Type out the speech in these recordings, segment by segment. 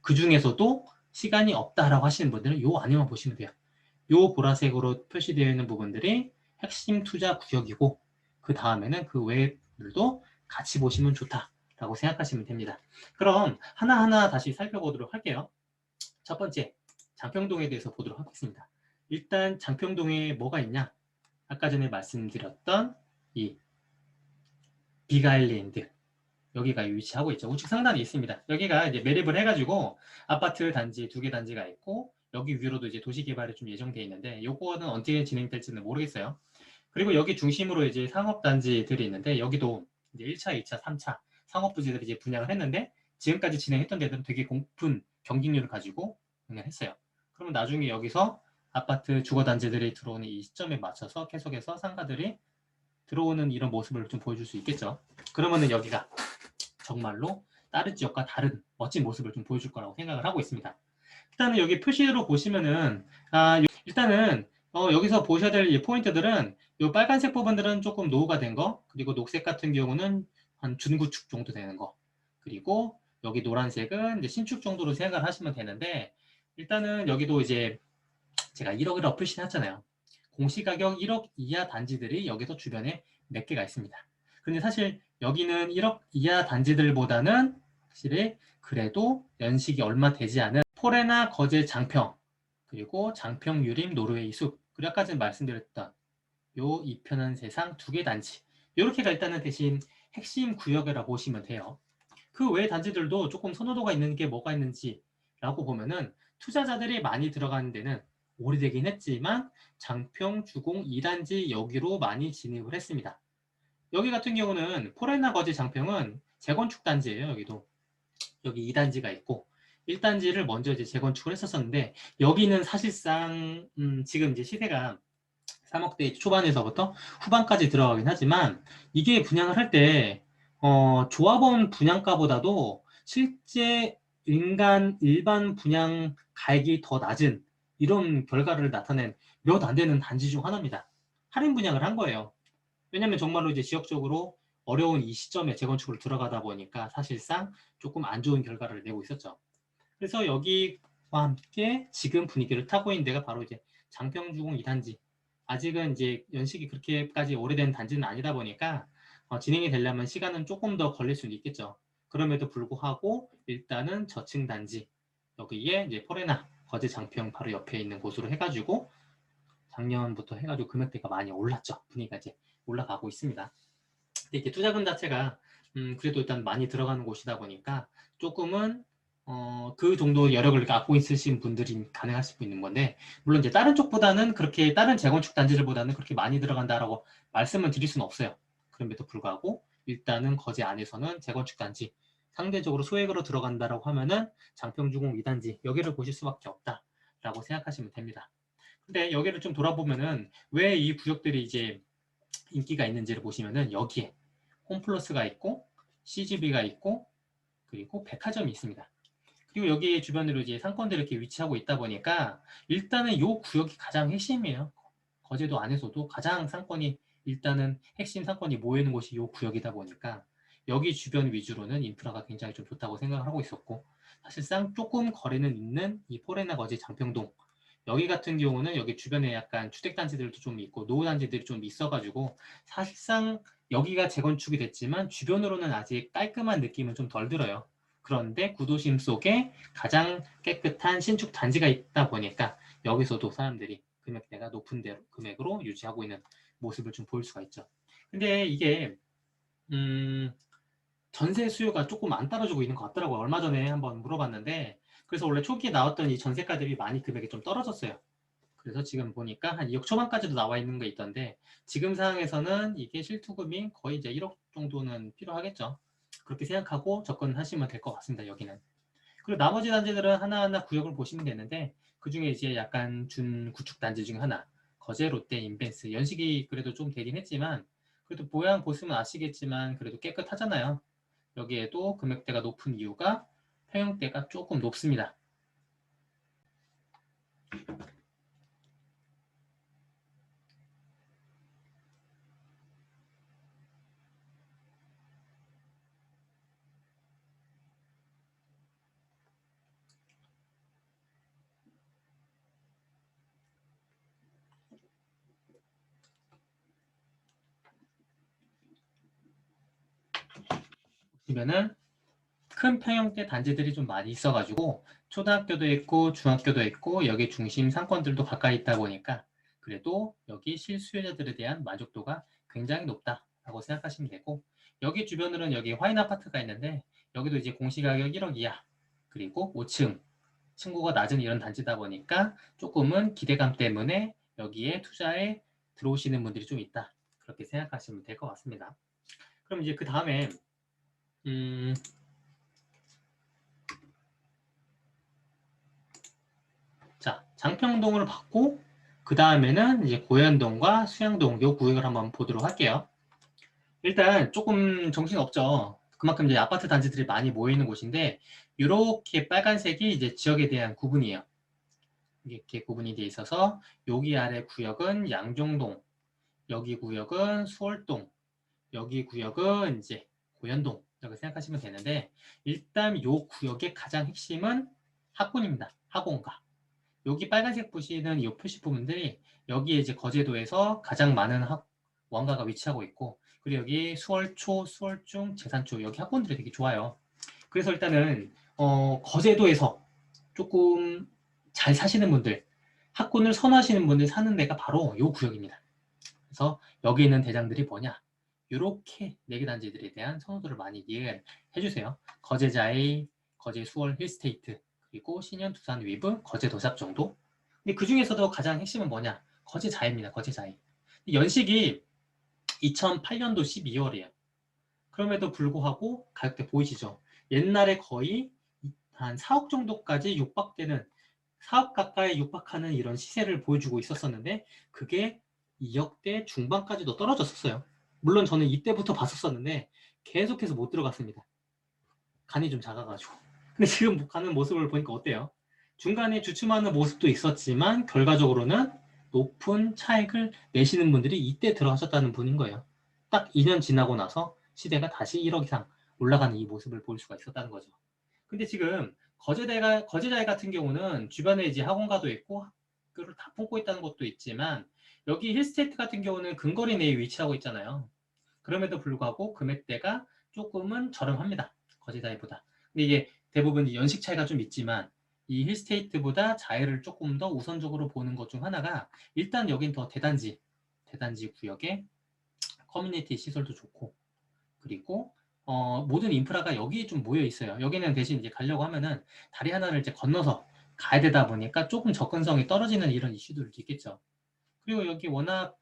그 중에서도 시간이 없다라고 하시는 분들은 요 안에만 보시면 돼요. 요 보라색으로 표시되어 있는 부분들이 핵심 투자 구역이고 그 다음에는 그 외들도 같이 보시면 좋다라고 생각하시면 됩니다. 그럼 하나하나 다시 살펴보도록 할게요. 첫 번째, 장평동에 대해서 보도록 하겠습니다. 일단 장평동에 뭐가 있냐? 아까 전에 말씀드렸던 이 빅아일랜드, 여기가 위치하고 있죠. 우측 상단에 있습니다. 여기가 이제 매립을 해가지고 아파트 단지 2개 단지가 있고 여기 위로도 이제 도시 개발이 좀 예정되어 있는데 요거는 언제 진행될지는 모르겠어요. 그리고 여기 중심으로 이제 상업 단지들이 있는데 여기도 이제 1차, 2차, 3차 상업 부지들이 이제 분양을 했는데 지금까지 진행했던 데들은 되게 높은 경쟁률을 가지고 분양했어요. 그러면 나중에 여기서 아파트 주거 단지들이 들어오는 이 시점에 맞춰서 계속해서 상가들이 들어오는 이런 모습을 좀 보여줄 수 있겠죠. 그러면은 여기가 정말로 다른 지역과 다른 멋진 모습을 좀 보여줄 거라고 생각을 하고 있습니다. 일단은 여기 표시로 보시면은 일단은 여기서 보셔야 될 포인트들은 이 빨간색 부분들은 조금 노후가 된 거, 그리고 녹색 같은 경우는 한 준구축 정도 되는 거, 그리고 여기 노란색은 이제 신축 정도로 생각을 하시면 되는데 일단은 여기도 이제 제가 1억이라고 표시했잖아요. 공시가격 1억 이하 단지들이 여기서 주변에 몇 개가 있습니다. 근데 사실 여기는 1억 이하 단지들보다는 확실히 그래도 연식이 얼마 되지 않은 포레나 거제 장평, 그리고 장평 유림 노르웨이 숲, 그리고 아까 전에 말씀드렸던 요 이편한 세상 2개 단지, 이렇게가 일단은 대신 핵심 구역이라 보시면 돼요. 그 외 단지들도 조금 선호도가 있는 게 뭐가 있는지라고 보면은 투자자들이 많이 들어가는 데는 오래되긴 했지만 장평 주공 2단지 여기로 많이 진입을 했습니다. 여기 같은 경우는 포레나 거제 장평은 재건축 단지예요. 여기도 여기 2단지가 있고 1단지를 먼저 이제 재건축을 했었는데 여기는 사실상 지금 이제 시세가 3억대 초반에서부터 후반까지 들어가긴 하지만 이게 분양을 할 때 조합원 분양가보다도 실제 일반 분양 가액이 더 낮은 이런 결과를 나타낸 몇 안 되는 단지 중 하나입니다. 할인 분양을 한 거예요. 왜냐면 정말로 이제 지역적으로 어려운 이 시점에 재건축으로 들어가다 보니까 사실상 조금 안 좋은 결과를 내고 있었죠. 그래서 여기와 함께 지금 분위기를 타고 있는 데가 바로 이제 장평주공 2단지. 아직은 이제 연식이 그렇게까지 오래된 단지는 아니다 보니까 진행이 되려면 시간은 조금 더 걸릴 수는 있겠죠. 그럼에도 불구하고 일단은 저층 단지 여기에 이제 포레나 거제 장평 바로 옆에 있는 곳으로 해가지고 작년부터 해가지고 금액대가 많이 올랐죠. 분위기가 이제 올라가고 있습니다. 근데 이게 투자금 자체가 그래도 일단 많이 들어가는 곳이다 보니까 조금은 그 정도 여력을 갖고 있으신 분들이 가능할 수 있는 건데 물론 이제 다른 쪽보다는 그렇게 다른 재건축 단지들보다는 그렇게 많이 들어간다라고 말씀을 드릴 수는 없어요. 그럼에도 불구하고 일단은 거제 안에서는 재건축 단지 상대적으로 소액으로 들어간다라고 하면은 장평주공 2단지 여기를 보실 수밖에 없다라고 생각하시면 됩니다. 근데 여기를 좀 돌아보면은 왜 이 구역들이 이제 인기가 있는지를 보시면은 여기에 홈플러스가 있고 CGV가 있고 그리고 백화점이 있습니다. 그리고 여기 주변으로 이제 상권들이 이렇게 위치하고 있다 보니까 일단은 이 구역이 가장 핵심이에요. 거제도 안에서도 가장 상권이 일단은 핵심 상권이 모이는 곳이 이 구역이다 보니까 여기 주변 위주로는 인프라가 굉장히 좀 좋다고 생각을 하고 있었고 사실상 조금 거리는 있는 이 포레나 거제 장평동 여기 같은 경우는 여기 주변에 약간 주택단지들도 좀 있고 노후단지들이 좀 있어가지고 사실상 여기가 재건축이 됐지만 주변으로는 아직 깔끔한 느낌은 좀 덜 들어요. 그런데 구도심 속에 가장 깨끗한 신축 단지가 있다 보니까 여기서도 사람들이 금액대가 높은 금액으로 유지하고 있는 모습을 좀 볼 수가 있죠. 근데 이게 전세 수요가 조금 안 따라주고 있는 것 같더라고요. 얼마 전에 한번 물어봤는데 그래서 원래 초기에 나왔던 이 전세가들이 많이 금액이 좀 떨어졌어요. 그래서 지금 보니까 한 2억 초반까지도 나와 있는 게 있던데 지금 상황에서는 이게 실투금이 거의 이제 1억 정도는 필요하겠죠. 그렇게 생각하고 접근하시면 될 것 같습니다. 여기는. 그리고 나머지 단지들은 하나하나 구역을 보시면 되는데 그 중에 이제 약간 준구축 단지 중 하나 거제, 롯데, 인벤스 연식이 그래도 좀 되긴 했지만 그래도 모양 보시면 아시겠지만 그래도 깨끗하잖아요. 여기에도 금액대가 높은 이유가 평형대가 조금 높습니다. 보시면은 큰 평형대 단지들이 좀 많이 있어가지고 초등학교도 있고 중학교도 있고 여기 중심 상권들도 가까이 있다 보니까 그래도 여기 실수요자들에 대한 만족도가 굉장히 높다라고 생각하시면 되고, 여기 주변으로는 여기 화인 아파트가 있는데 여기도 이제 공시가격 1억 이하 그리고 5층 층고가 낮은 이런 단지다 보니까 조금은 기대감 때문에 여기에 투자에 들어오시는 분들이 좀 있다, 그렇게 생각하시면 될 것 같습니다. 그럼 이제 그 다음에 자, 장평동을 받고 그 다음에는 이제 고현동과 수양동 요 구역을 한번 보도록 할게요. 일단 조금 정신없죠. 그만큼 이제 아파트 단지들이 많이 모여 있는 곳인데 이렇게 빨간색이 이제 지역에 대한 구분이에요. 이렇게 구분이 돼 있어서 여기 아래 구역은 양종동, 여기 구역은 수월동, 여기 구역은 이제 고현동 이렇게 생각하시면 되는데, 일단 요 구역의 가장 핵심은 학군입니다. 학원가. 여기 빨간색 보시는 이 표시 부분들이 여기에 이제 거제도에서 가장 많은 원가가 위치하고 있고, 그리고 여기 수월초, 수월중, 제산초 여기 학원들이 되게 좋아요. 그래서 일단은 거제도에서 조금 잘 사시는 분들, 학군을 선호하시는 분들 사는 데가 바로 이 구역입니다. 그래서 여기 있는 대장들이 뭐냐? 이렇게 4개 단지들에 대한 선호도를 많이 이해해 주세요. 거제자이, 거제 수월 힐스테이트, 그리고 신현 두산 위브, 거제 도샵 정도. 근데 그 중에서도 가장 핵심은 뭐냐? 거제자이입니다. 거제자이. 연식이 2008년도 12월이에요. 그럼에도 불구하고 가격대 보이시죠? 옛날에 거의 한 4억 정도까지 육박되는, 4억 가까이 육박하는 이런 시세를 보여주고 있었었는데 그게 2억대 중반까지도 떨어졌었어요. 물론 저는 이때부터 봤었었는데 계속해서 못 들어갔습니다. 간이 좀 작아가지고. 근데 지금 가는 모습을 보니까 어때요? 중간에 주춤하는 모습도 있었지만 결과적으로는 높은 차익을 내시는 분들이 이때 들어가셨다는 분인 거예요. 딱 2년 지나고 나서 시대가 다시 1억 이상 올라가는 이 모습을 볼 수가 있었다는 거죠. 근데 지금 거제자이 같은 경우는 주변에 이제 학원가도 있고 학교를 다 품고 있다는 것도 있지만 여기 힐스테이트 같은 경우는 근거리 내에 위치하고 있잖아요. 그럼에도 불구하고 금액대가 조금은 저렴합니다. 거제자이보다. 근데 이게 대부분 연식 차이가 좀 있지만 이 힐스테이트보다 자이를 조금 더 우선적으로 보는 것 중 하나가, 일단 여긴 더 대단지 구역에 커뮤니티 시설도 좋고, 그리고 모든 인프라가 여기에 좀 모여 있어요. 여기는 대신 이제 가려고 하면은 다리 하나를 이제 건너서 가야 되다 보니까 조금 접근성이 떨어지는 이런 이슈들도 있겠죠. 그리고 여기 워낙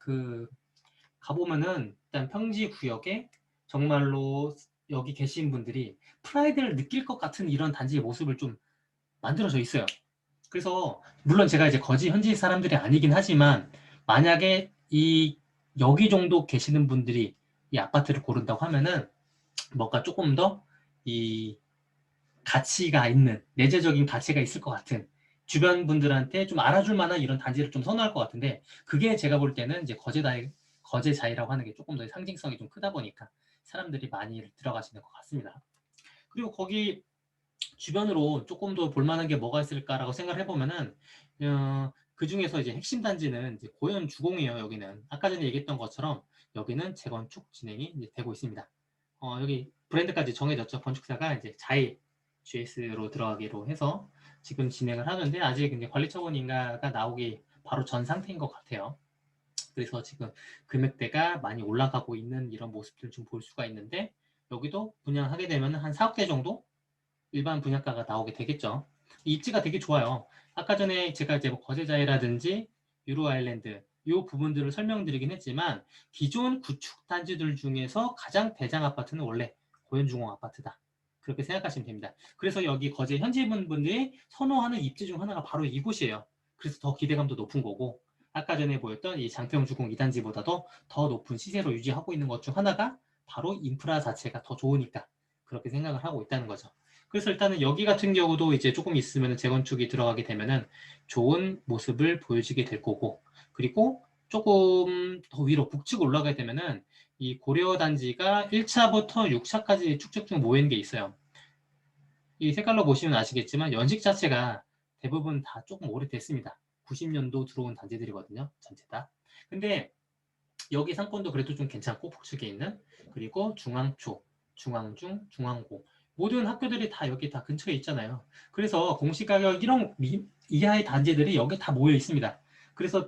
가보면은 일단 평지 구역에 정말로 여기 계신 분들이 프라이드를 느낄 것 같은 이런 단지의 모습을 좀 만들어져 있어요. 그래서 물론 제가 이제 거지 현지 사람들이 아니긴 하지만 만약에 여기 정도 계시는 분들이 이 아파트를 고른다고 하면은 뭔가 조금 더 이 가치가 있는, 내재적인 가치가 있을 것 같은, 주변 분들한테 좀 알아줄 만한 이런 단지를 좀 선호할 것 같은데, 그게 제가 볼 때는 이제 거제자이라고 하는 게 조금 더 상징성이 좀 크다 보니까 사람들이 많이 들어가시는 것 같습니다. 그리고 거기 주변으로 조금 더 볼만한 게 뭐가 있을까라고 생각을 해보면은 그 중에서 이제 핵심 단지는 이제 고현 주공이에요. 여기는 아까 전에 얘기했던 것처럼 여기는 재건축 진행이 이제 되고 있습니다. 여기 브랜드까지 정해졌죠. 건축사가 이제 자이 GS로 들어가기로 해서 지금 진행을 하는데 아직 이제 관리처분인가가 나오기 바로 전 상태인 것 같아요. 그래서 지금 금액대가 많이 올라가고 있는 이런 모습들 좀 볼 수가 있는데, 여기도 분양하게 되면 한 4억대 정도 일반 분양가가 나오게 되겠죠. 입지가 되게 좋아요. 아까 전에 제가 이제 뭐 거제자이라든지 유로 아일랜드 이 부분들을 설명드리긴 했지만 기존 구축 단지들 중에서 가장 대장 아파트는 원래 고현중공 아파트다. 그렇게 생각하시면 됩니다. 그래서 여기 거제 현지 분들이 선호하는 입지 중 하나가 바로 이곳이에요. 그래서 더 기대감도 높은 거고, 아까 전에 보였던 이 장평주공 2단지보다도 더 높은 시세로 유지하고 있는 것 중 하나가 바로 인프라 자체가 더 좋으니까 그렇게 생각을 하고 있다는 거죠. 그래서 일단은 여기 같은 경우도 이제 조금 있으면 재건축이 들어가게 되면은 좋은 모습을 보여주게 될 거고, 그리고 조금 더 위로 북측 올라가게 되면은 이 고려 단지가 1차부터 6차까지 쭉쭉쭉 모이는 게 있어요. 이 색깔로 보시면 아시겠지만 연식 자체가 대부분 다 조금 오래됐습니다. 90년도 들어온 단지들이거든요. 전체 다. 근데 여기 상권도 그래도 좀 괜찮고 북측에 있는, 그리고 중앙초, 중앙중, 중앙고 모든 학교들이 다 여기 다 근처에 있잖아요. 그래서 공시가격 1억 이하의 단지들이 여기 다 모여 있습니다. 그래서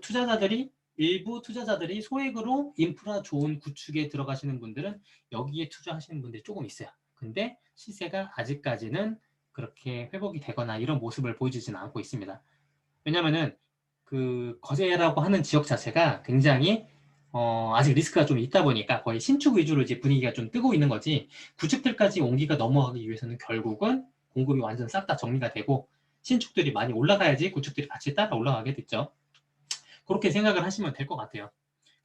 일부 투자자들이 소액으로 인프라 좋은 구축에 들어가시는 분들은 여기에 투자하시는 분들이 조금 있어요. 근데 시세가 아직까지는 그렇게 회복이 되거나 이런 모습을 보여주지는 않고 있습니다. 왜냐면은 그 거제라고 하는 지역 자체가 굉장히 아직 리스크가 좀 있다 보니까 거의 신축 위주로 이제 분위기가 좀 뜨고 있는 거지, 구축들까지 온기가 넘어가기 위해서는 결국은 공급이 완전 싹 다 정리가 되고 신축들이 많이 올라가야지 구축들이 같이 따라 올라가게 됐죠. 그렇게 생각을 하시면 될 것 같아요.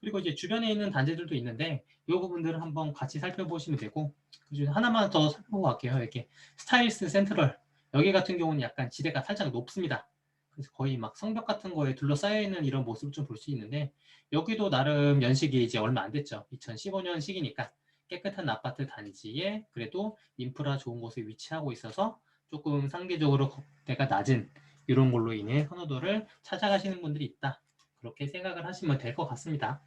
그리고 이제 주변에 있는 단지들도 있는데 이 부분들을 한번 같이 살펴보시면 되고, 그중에 하나만 더 살펴보고 갈게요. 이렇게 스타일스 센트럴, 여기 같은 경우는 약간 지대가 살짝 높습니다. 그래서 거의 막 성벽 같은 거에 둘러싸여 있는 이런 모습을 좀 볼 수 있는데, 여기도 나름 연식이 이제 얼마 안 됐죠. 2015년식이니까 깨끗한 아파트 단지에 그래도 인프라 좋은 곳에 위치하고 있어서 조금 상대적으로 거대가 낮은 이런 걸로 인해 선호도를 찾아가시는 분들이 있다, 그렇게 생각을 하시면 될 것 같습니다.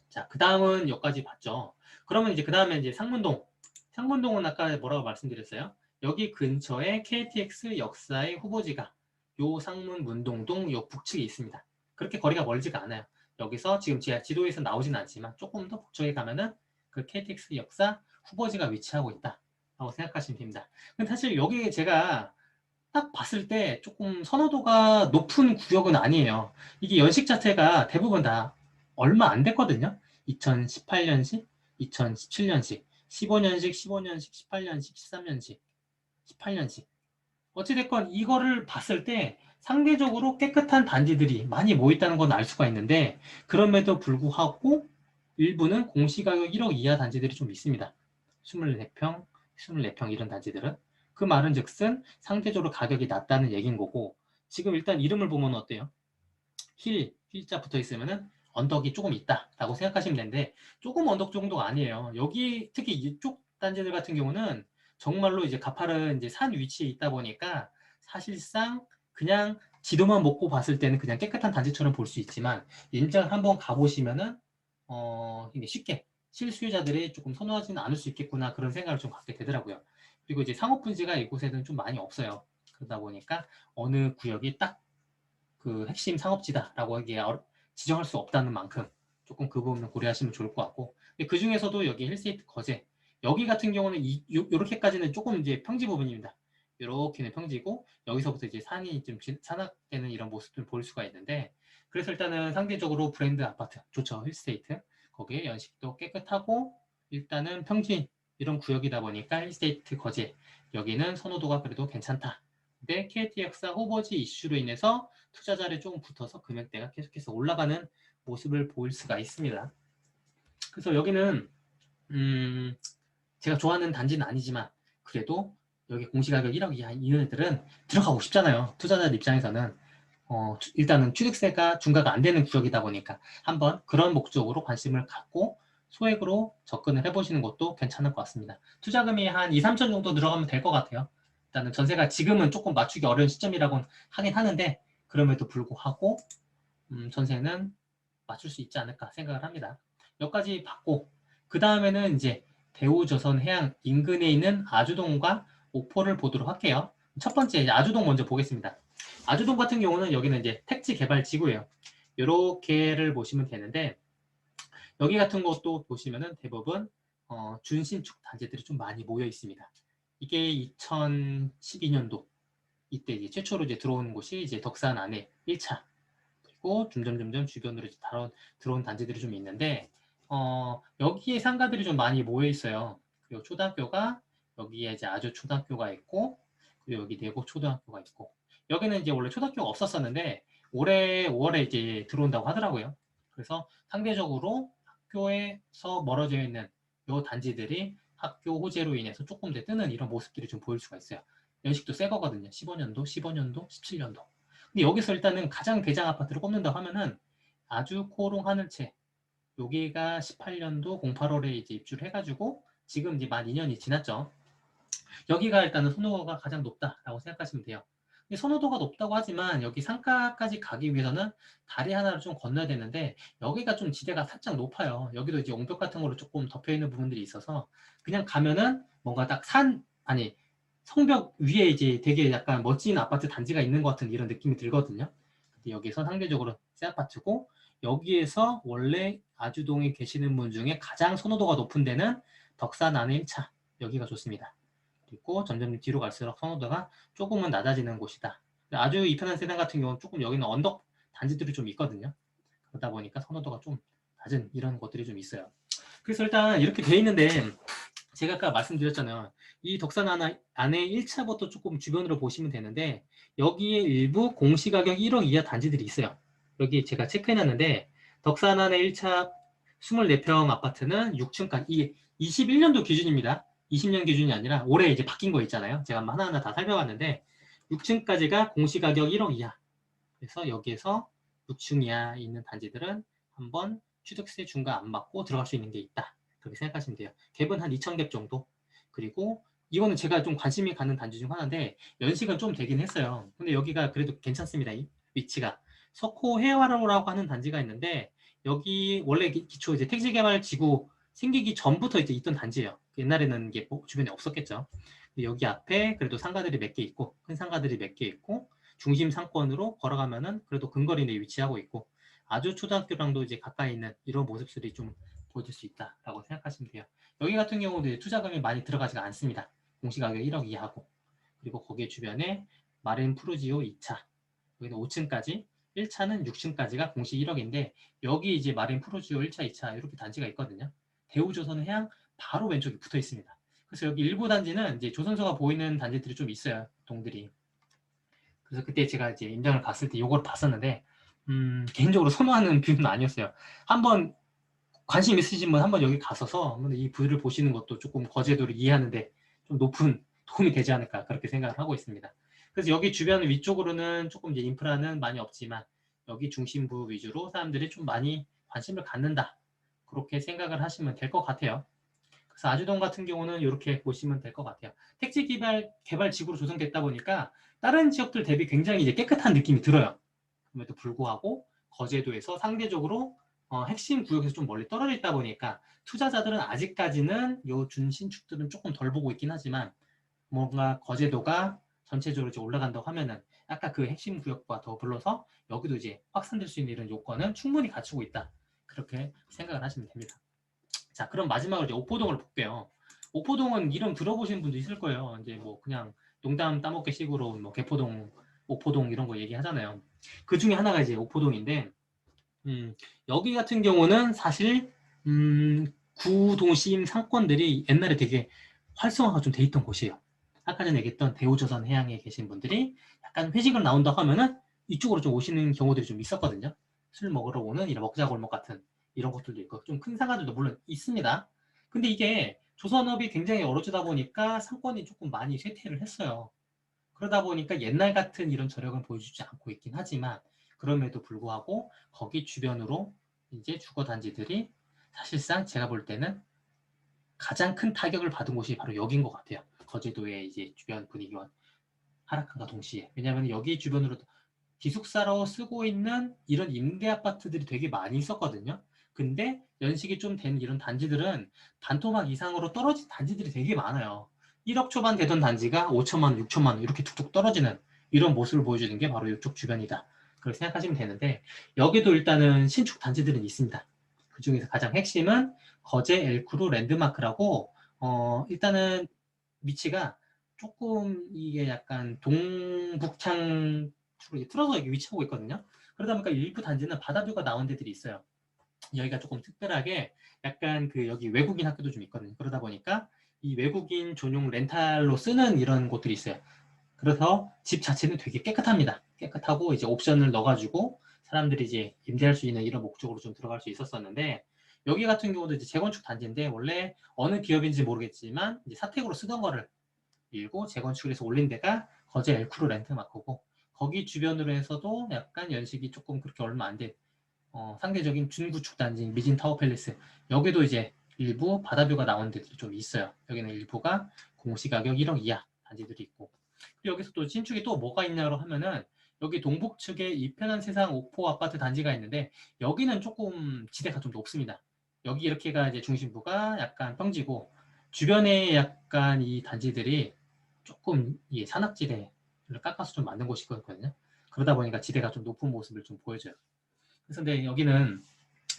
자, 그 다음은 여기까지 봤죠. 그러면 이제 그 다음에 이제 상문동. 상문동은 아까 뭐라고 말씀드렸어요? 여기 근처에 KTX 역사의 후보지가 요 상문 문동동 요 북측에 있습니다. 그렇게 거리가 멀지가 않아요. 여기서 지금 제가 지도에서 나오진 않지만 조금 더 북쪽에 가면은 그 KTX 역사 후보지가 위치하고 있다 라고 생각하시면 됩니다. 근데 사실 여기 제가 딱 봤을 때 조금 선호도가 높은 구역은 아니에요. 이게 연식 자체가 대부분 다 얼마 안 됐거든요. 2018년식, 2017년식, 15년식, 15년식, 18년식, 13년식, 18년식. 어찌됐건 이거를 봤을 때 상대적으로 깨끗한 단지들이 많이 모였다는 건 알 수가 있는데, 그럼에도 불구하고 일부는 공시가격 1억 이하 단지들이 좀 있습니다. 24평, 24평 이런 단지들은. 그 말은 즉슨 상대적으로 가격이 낮다는 얘기인 거고, 지금 일단 이름을 보면 어때요? 힐자 붙어 있으면은 언덕이 조금 있다라고 생각하시면 되는데, 조금 언덕 정도가 아니에요. 여기 특히 이쪽 단지들 같은 경우는 정말로 이제 가파른 이제 산 위치에 있다 보니까 사실상 그냥 지도만 먹고 봤을 때는 그냥 깨끗한 단지처럼 볼 수 있지만, 임장 한번 가보시면은 이게 쉽게 실수요자들이 조금 선호하지는 않을 수 있겠구나, 그런 생각을 좀 갖게 되더라고요. 그리고 이제 상업 분지가 이곳에는 좀 많이 없어요. 그러다 보니까 어느 구역이 딱 그 핵심 상업지다라고 하기에 지정할 수 없다는 만큼 조금 그 부분을 고려하시면 좋을 것 같고, 그 중에서도 여기 힐스테이트 거제, 여기 같은 경우는 요렇게까지는 조금 이제 평지 부분입니다. 요렇게는 평지고 여기서부터 이제 산이 좀 산악되는 이런 모습을 볼 수가 있는데, 그래서 일단은 상대적으로 브랜드 아파트 좋죠. 힐스테이트 거기에 연식도 깨끗하고 일단은 평지 이런 구역이다 보니까 힐스테이트 거제 여기는 선호도가 그래도 괜찮다. 근데 KT 역사 후보지 이슈로 인해서 투자자를 조금 붙어서 금액대가 계속해서 올라가는 모습을 보일 수가 있습니다. 그래서 여기는 제가 좋아하는 단지는 아니지만 그래도 여기 공시가격 1억 이하 이은들은 들어가고 싶잖아요. 투자자들 입장에서는 일단은 취득세가 중과가 안 되는 구역이다 보니까 한번 그런 목적으로 관심을 갖고 소액으로 접근을 해보시는 것도 괜찮을 것 같습니다. 투자금이 한 2, 3천 정도 들어가면 될 것 같아요. 일단은 전세가 지금은 조금 맞추기 어려운 시점이라고 하긴 하는데, 그럼에도 불구하고 전세는 맞출 수 있지 않을까 생각을 합니다. 여기까지 봤고, 그 다음에는 이제 대우조선해양 인근에 있는 아주동과 옥포를 보도록 할게요. 첫 번째 이제 아주동 먼저 보겠습니다. 아주동 같은 경우는 여기는 이제 택지 개발 지구예요. 이렇게를 보시면 되는데, 여기 같은 것도 보시면은 대부분 준신축 단지들이 좀 많이 모여 있습니다. 이게 2012년도 이때 이제 최초로 이제 들어온 곳이 이제 덕산 안에 1차, 그리고 점점 주변으로 이제 들어온 단지들이 좀 있는데, 여기에 상가들이 좀 많이 모여 있어요. 그리고 초등학교가 여기에 이제 아주 초등학교가 있고, 그리고 여기 내곡 초등학교가 있고, 여기는 이제 원래 초등학교가 없었었는데 올해 5월에 이제 들어온다고 하더라고요. 그래서 상대적으로 학교에서 멀어져 있는 요 단지들이 학교 호재로 인해서 조금 더 뜨는 이런 모습들이 좀 보일 수가 있어요. 연식도 새 거거든요. 15년도, 15년도, 17년도. 근데 여기서 일단은 가장 대장 아파트를 꼽는다고 하면은 아주 코롱 하늘채, 여기가 18년도 08월에 이제 입주를 해가지고 지금 이제 만 2년이 지났죠. 여기가 일단은 선호가 가장 높다라고 생각하시면 돼요. 선호도가 높다고 하지만 여기 상가까지 가기 위해서는 다리 하나를 좀 건너야 되는데 여기가 좀 지대가 살짝 높아요. 여기도 이제 옹벽 같은 거로 조금 덮여 있는 부분들이 있어서 그냥 가면은 뭔가 딱 아니 성벽 위에 이제 되게 약간 멋진 아파트 단지가 있는 것 같은 이런 느낌이 들거든요. 근데 여기서 상대적으로 새 아파트고 여기에서 원래 아주동에 계시는 분 중에 가장 선호도가 높은 데는 덕산 안에 1차 여기가 좋습니다. 그리고 점점 뒤로 갈수록 선호도가 조금은 낮아지는 곳이다. 아주 이편한 세단 같은 경우는 조금 여기는 언덕 단지들이 좀 있거든요. 그러다 보니까 선호도가 좀 낮은 이런 것들이 좀 있어요. 그래서 일단 이렇게 돼 있는데 제가 아까 말씀드렸잖아요. 이 덕산 안에 1차부터 조금 주변으로 보시면 되는데 여기에 일부 공시가격 1억 이하 단지들이 있어요. 여기 제가 체크해놨는데 덕산 안에 1차 24평 아파트는 6층까지 이게 21년도 기준입니다. 20년 기준이 아니라 올해 이제 바뀐 거 있잖아요. 제가 하나하나 다 살펴봤는데 6층까지가 공시가격 1억 이하. 그래서 여기에서 6층 이하에 있는 단지들은 한번 취득세 중과 안 받고 들어갈 수 있는 게 있다. 그렇게 생각하시면 돼요. 갭은 한 2,000갭 정도. 그리고 이거는 제가 좀 관심이 가는 단지 중 하나인데 연식은 좀 되긴 했어요. 근데 여기가 그래도 괜찮습니다. 이 위치가. 석호 해화로라고 하는 단지가 있는데 여기 원래 기초 이제 택지개발 지구 생기기 전부터 이제 있던 단지예요. 옛날에는 이게 주변에 없었겠죠. 여기 앞에 그래도 상가들이 몇 개 있고 큰 상가들이 몇 개 있고 중심 상권으로 걸어가면은 그래도 근거리 내에 위치하고 있고 아주 초등학교랑도 이제 가까이 있는 이런 모습들이 좀 보여질 수 있다라고 생각하시면 돼요. 여기 같은 경우도 투자금이 많이 들어가지가 않습니다. 공시가격 1억 이하고 그리고 거기에 주변에 마린 푸르지오 2차 여기는 5층까지 1차는 6층까지가 공시 1억인데 여기 이제 마린 푸르지오 1차, 2차 이렇게 단지가 있거든요. 대우조선 해양 바로 왼쪽에 붙어 있습니다. 그래서 여기 일부 단지는 이제 조선소가 보이는 단지들이 좀 있어요. 동들이. 그래서 그때 제가 이제 임장을 갔을 때 이걸 봤었는데 개인적으로 선호하는 뷰는 아니었어요. 한번 관심 있으신 분 한번 여기 가서서 이 뷰를 보시는 것도 조금 거제도를 이해하는데 좀 높은 도움이 되지 않을까 그렇게 생각을 하고 있습니다. 그래서 여기 주변 위쪽으로는 조금 이제 인프라는 많이 없지만 여기 중심부 위주로 사람들이 좀 많이 관심을 갖는다. 그렇게 생각을 하시면 될 것 같아요. 그래서 아주동 같은 경우는 이렇게 보시면 될 것 같아요. 택지 개발 지구로 조성됐다 보니까 다른 지역들 대비 굉장히 이제 깨끗한 느낌이 들어요. 그럼에도 불구하고 거제도에서 상대적으로 핵심 구역에서 좀 멀리 떨어져 있다 보니까 투자자들은 아직까지는 요 준신축들은 조금 덜 보고 있긴 하지만 뭔가 거제도가 전체적으로 이제 올라간다고 하면은 아까 그 핵심 구역과 더불어서 여기도 이제 확산될 수 있는 이런 요건은 충분히 갖추고 있다. 그렇게 생각을 하시면 됩니다. 자, 그럼 마지막으로 이제 옥포동을 볼게요. 옥포동은 이름 들어보신 분도 있을 거예요. 이제 뭐 그냥 농담 따먹기 식으로 뭐 개포동, 옥포동 이런 거 얘기하잖아요. 그 중에 하나가 이제 옥포동인데, 여기 같은 경우는 사실 구도심 상권들이 옛날에 되게 활성화가 좀 돼 있던 곳이에요. 아까 전에 얘기했던 대우조선 해양에 계신 분들이 약간 회식을 나온다고 하면은 이쪽으로 좀 오시는 경우들이 좀 있었거든요. 술 먹으러 오는 이런 먹자 골목 같은 이런 것들도 있고 좀 큰 상가들도 물론 있습니다. 근데 이게 조선업이 굉장히 어려지다 보니까 상권이 조금 많이 쇠퇴를 했어요. 그러다 보니까 옛날 같은 이런 저력은 보여주지 않고 있긴 하지만 그럼에도 불구하고 거기 주변으로 이제 주거 단지들이 사실상 제가 볼 때는 가장 큰 타격을 받은 곳이 바로 여기인 것 같아요. 거제도의 이제 주변 분위기와 하락한과 동시에. 왜냐하면 여기 주변으로 기숙사로 쓰고 있는 이런 임대 아파트들이 되게 많이 있었거든요. 근데 연식이 좀 된 이런 단지들은 반토막 이상으로 떨어진 단지들이 되게 많아요. 1억 초반 되던 단지가 5천만 원, 6천만 원 이렇게 툭툭 떨어지는 이런 모습을 보여주는 게 바로 이쪽 주변이다. 그렇게 생각하시면 되는데 여기도 일단은 신축 단지들은 있습니다. 그 중에서 가장 핵심은 거제 엘크루 랜드마크라고 일단은 위치가 조금 이게 약간 동북창 틀어서 여기 위치하고 있거든요. 그러다 보니까 일부 단지는 바다뷰가 나온 데들이 있어요. 여기가 조금 특별하게 약간 그 여기 외국인 학교도 좀 있거든요. 그러다 보니까 이 외국인 전용 렌탈로 쓰는 이런 곳들이 있어요. 그래서 집 자체는 되게 깨끗합니다. 깨끗하고 이제 옵션을 넣어가지고 사람들이 이제 임대할 수 있는 이런 목적으로 좀 들어갈 수 있었었는데 여기 같은 경우도 이제 재건축 단지인데 원래 어느 기업인지 모르겠지만 이제 사택으로 쓰던 거를 밀고 재건축을 해서 올린 데가 거제 엘크루 렌트마크고 거기 주변으로 해서도 약간 연식이 조금 그렇게 얼마 안 된 상대적인 준구축 단지인 미진 타워 팰리스 여기도 이제 일부 바다뷰가 나온 데들이 좀 있어요. 여기는 일부가 공시가격 1억 이하 단지들이 있고 그리고 여기서 또 신축이 또 뭐가 있냐고 하면은 여기 동북 측에 이편한 세상 옥포 아파트 단지가 있는데 여기는 조금 지대가 좀 높습니다. 여기 이렇게가 이제 중심부가 약간 평지고 주변에 약간 이 단지들이 조금 이 산악지대를 깎아서 좀 만든 곳이 있거든요. 그러다 보니까 지대가 좀 높은 모습을 좀 보여줘요. 그래서 근데 여기는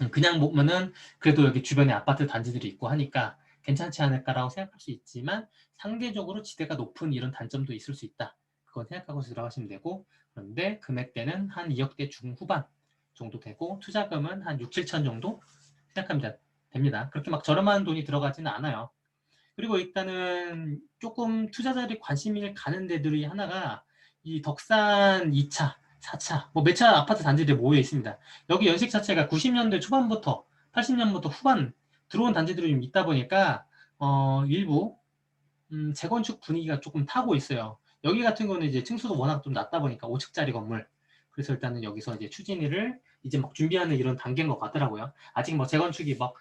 그냥 보면은 그래도 여기 주변에 아파트 단지들이 있고 하니까 괜찮지 않을까라고 생각할 수 있지만 상대적으로 지대가 높은 이런 단점도 있을 수 있다. 그건 생각하고 들어가시면 되고 그런데 금액대는 한 2억대 중후반 정도 되고 투자금은 한 6, 7천 정도 생각하면 됩니다. 그렇게 막 저렴한 돈이 들어가지는 않아요. 그리고 일단은 조금 투자자들이 관심이 가는 데들이 하나가 이 덕산 2차, 4차, 뭐 몇 차 아파트 단지들이 모여 있습니다. 여기 연식 자체가 90년대 초반부터 80년부터 후반 들어온 단지들이 좀 있다 보니까 일부 재건축 분위기가 조금 타고 있어요. 여기 같은 경우는 이제 층수도 워낙 좀 낮다 보니까 5층짜리 건물. 그래서 일단은 여기서 이제 추진위를 이제 막 준비하는 이런 단계인 것 같더라고요. 아직 뭐 재건축이 막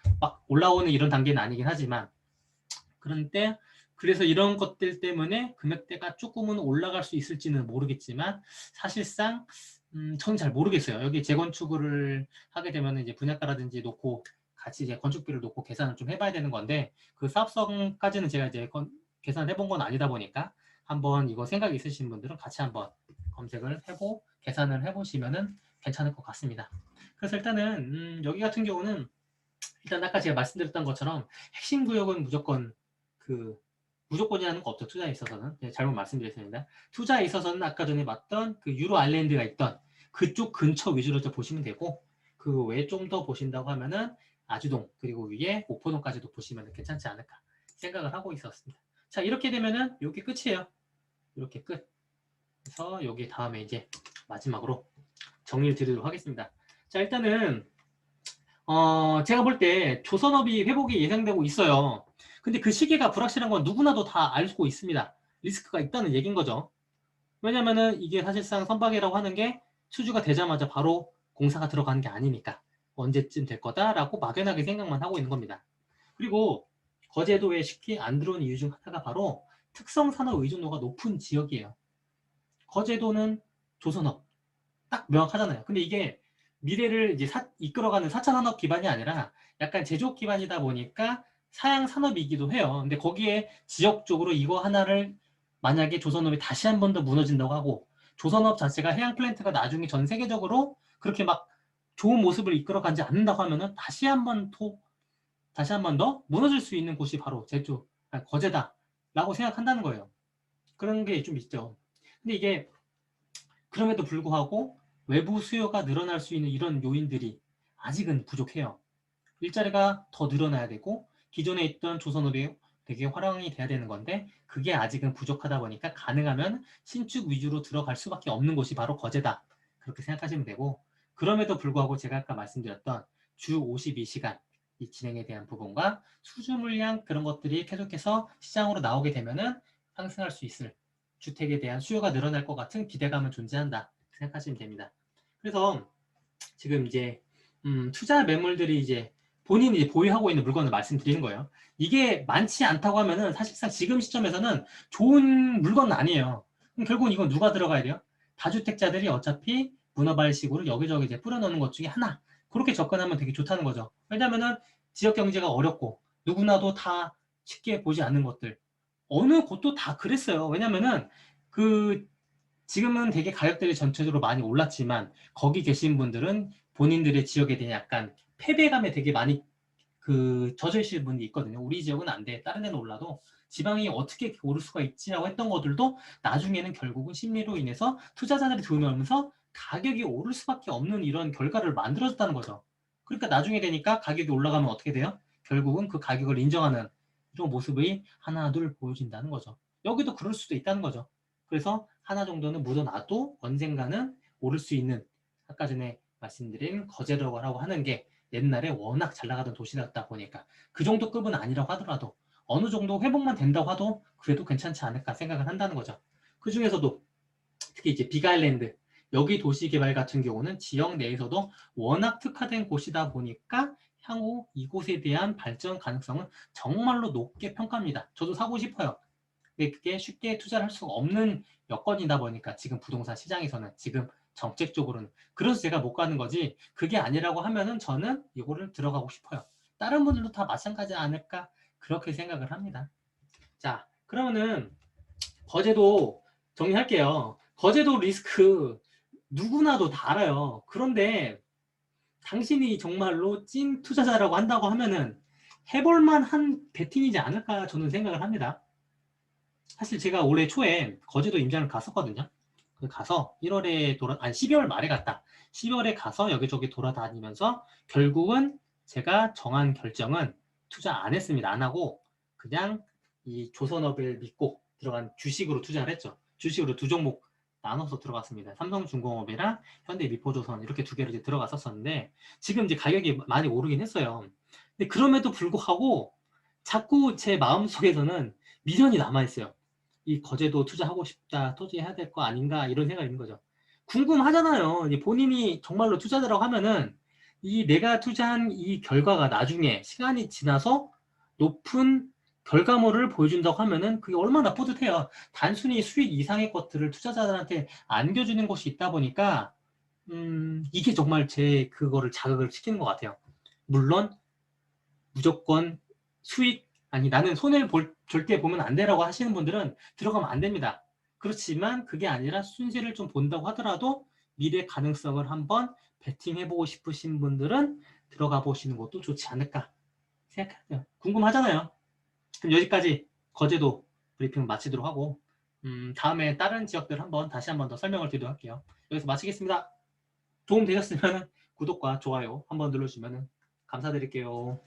올라오는 이런 단계는 아니긴 하지만 그런데 그래서 이런 것들 때문에 금액대가 조금은 올라갈 수 있을지는 모르겠지만 사실상 저는 잘 모르겠어요. 여기 재건축을 하게 되면 이제 분양가라든지 놓고 같이 이제 건축비를 놓고 계산을 좀 해봐야 되는 건데 그 사업성까지는 제가 이제 계산을 해본 건 아니다 보니까 한번 이거 생각이 있으신 분들은 같이 한번 검색을 해보 계산을 해보시면은 괜찮을 것 같습니다. 그래서 일단은 여기 같은 경우는 일단 아까 제가 말씀드렸던 것처럼 핵심 구역은 무조건이라는 거 없죠. 투자에 있어서는. 네, 잘못 말씀드렸습니다. 투자에 있어서는 아까 전에 봤던 그 유로 아일랜드가 있던 그쪽 근처 위주로 좀 보시면 되고 그 외에 좀 더 보신다고 하면은 아주동 그리고 위에 오포동까지도 보시면 괜찮지 않을까 생각을 하고 있었습니다. 자 이렇게 되면은 여기 끝이에요. 이렇게 끝. 그래서 여기 다음에 이제 마지막으로 정리를 드리도록 하겠습니다. 자 일단은 제가 볼 때 조선업이 회복이 예상되고 있어요. 근데 그 시기가 불확실한 건 누구나도 다 알고 있습니다. 리스크가 있다는 얘기인 거죠. 왜냐면은 이게 사실상 선박이라고 하는 게 수주가 되자마자 바로 공사가 들어가는 게 아니니까 언제쯤 될 거다라고 막연하게 생각만 하고 있는 겁니다. 그리고 거제도에 쉽게 안 들어온 이유 중 하나가 바로 특성 산업 의존도가 높은 지역이에요. 거제도는 조선업 딱 명확하잖아요. 근데 이게 미래를 이제 이끌어가는 4차 산업 기반이 아니라 약간 제조업 기반이다 보니까 사양 산업이기도 해요. 근데 거기에 지역적으로 이거 하나를 만약에 조선업이 다시 한 번 더 무너진다고 하고 조선업 자체가 해양 플랜트가 나중에 전 세계적으로 그렇게 막 좋은 모습을 이끌어가지 않는다고 하면은 다시 한 번 더 무너질 수 있는 곳이 바로 제주, 거제다라고 생각한다는 거예요. 그런 게 좀 있죠. 근데 이게 그럼에도 불구하고 외부 수요가 늘어날 수 있는 이런 요인들이 아직은 부족해요. 일자리가 더 늘어나야 되고 기존에 있던 조선업이 되게 활용이 돼야 되는 건데 그게 아직은 부족하다 보니까 가능하면 신축 위주로 들어갈 수밖에 없는 곳이 바로 거제다. 그렇게 생각하시면 되고 그럼에도 불구하고 제가 아까 말씀드렸던 주 52시간 이 진행에 대한 부분과 수주 물량 그런 것들이 계속해서 시장으로 나오게 되면은 상승할 수 있을 주택에 대한 수요가 늘어날 것 같은 기대감은 존재한다 생각하시면 됩니다. 그래서 지금 이제 투자 매물들이 이제 본인이 이제 보유하고 있는 물건을 말씀드리는 거예요. 이게 많지 않다고 하면은 사실상 지금 시점에서는 좋은 물건은 아니에요. 그럼 결국은 이건 누가 들어가야 돼요? 다주택자들이 어차피 문어발식으로 여기저기 이제 뿌려놓는 것 중에 하나. 그렇게 접근하면 되게 좋다는 거죠. 왜냐면은 지역 경제가 어렵고 누구나도 다 쉽게 보지 않는 것들. 어느 곳도 다 그랬어요. 왜냐면은 그 지금은 되게 가격들이 전체적으로 많이 올랐지만 거기 계신 분들은 본인들의 지역에 대한 약간 패배감에 되게 많이 젖어 있을 분이 있거든요. 우리 지역은 안 돼. 다른 데는 올라도 지방이 어떻게 오를 수가 있지라고 했던 것들도 나중에는 결국은 심리로 인해서 투자자들이 돈을 벌면서 가격이 오를 수밖에 없는 이런 결과를 만들어졌다는 거죠. 그러니까 나중에 되니까 가격이 올라가면 어떻게 돼요? 결국은 그 가격을 인정하는 이런 모습이 하나 둘 보여진다는 거죠. 여기도 그럴 수도 있다는 거죠. 그래서 하나 정도는 묻어놔도 언젠가는 오를 수 있는 아까 전에 말씀드린 거제도라고 하는 게 옛날에 워낙 잘 나가던 도시였다 보니까 그 정도 급은 아니라고 하더라도 어느 정도 회복만 된다고 하도 그래도 괜찮지 않을까 생각을 한다는 거죠. 그 중에서도 특히 이제 빅아일랜드 여기 도시개발 같은 경우는 지역 내에서도 워낙 특화된 곳이다 보니까 향후 이곳에 대한 발전 가능성은 정말로 높게 평가합니다. 저도 사고 싶어요. 근데 그게 쉽게 투자를 할 수가 없는 여건이다 보니까 지금 부동산 시장에서는 지금 정책적으로는 그래서 제가 못 가는 거지 그게 아니라고 하면은 저는 이거를 들어가고 싶어요. 다른 분들도 다 마찬가지 않을까 그렇게 생각을 합니다. 자 그러면은 거제도 정리할게요. 거제도 리스크 누구나도 다 알아요. 그런데 당신이 정말로 찐 투자자라고 한다고 하면은 해볼만한 베팅이지 않을까 저는 생각을 합니다. 사실 제가 올해 초에 거제도 임장을 갔었거든요. 가서 1월에 아니 12월 말에 갔다. 12월에 가서 여기저기 돌아다니면서 결국은 제가 정한 결정은 투자 안 했습니다. 안 하고 그냥 이 조선업을 믿고 들어간 주식으로 투자를 했죠. 주식으로 두 종목 나눠서 들어갔습니다. 삼성중공업이랑 현대미포조선 이렇게 두 개를 이제 들어갔었었는데 지금 이제 가격이 많이 오르긴 했어요. 근데 그럼에도 불구하고 자꾸 제 마음속에서는 미련이 남아있어요. 이 거제도 투자하고 싶다, 투자해야 될 거 아닌가 이런 생각이 있는 거죠. 궁금하잖아요. 본인이 정말로 투자자라고 하면은 이 내가 투자한 이 결과가 나중에 시간이 지나서 높은 결과물을 보여준다고 하면은 그게 얼마나 뿌듯해요. 단순히 수익 이상의 것들을 투자자들한테 안겨주는 것이 있다 보니까 이게 정말 제 그거를 자극을 시키는 것 같아요. 물론 무조건 수익 아니 나는 손해를 절대 보면 안 되라고 하시는 분들은 들어가면 안 됩니다. 그렇지만 그게 아니라 순위를 좀 본다고 하더라도 미래 가능성을 한번 베팅해보고 싶으신 분들은 들어가 보시는 것도 좋지 않을까 생각해요. 궁금하잖아요. 그럼 여기까지 거제도 브리핑 마치도록 하고 다음에 다른 지역들 다시 한번 더 설명을 드리도록 할게요. 여기서 마치겠습니다. 도움 되셨으면 구독과 좋아요 한번 눌러주시면 감사드릴게요.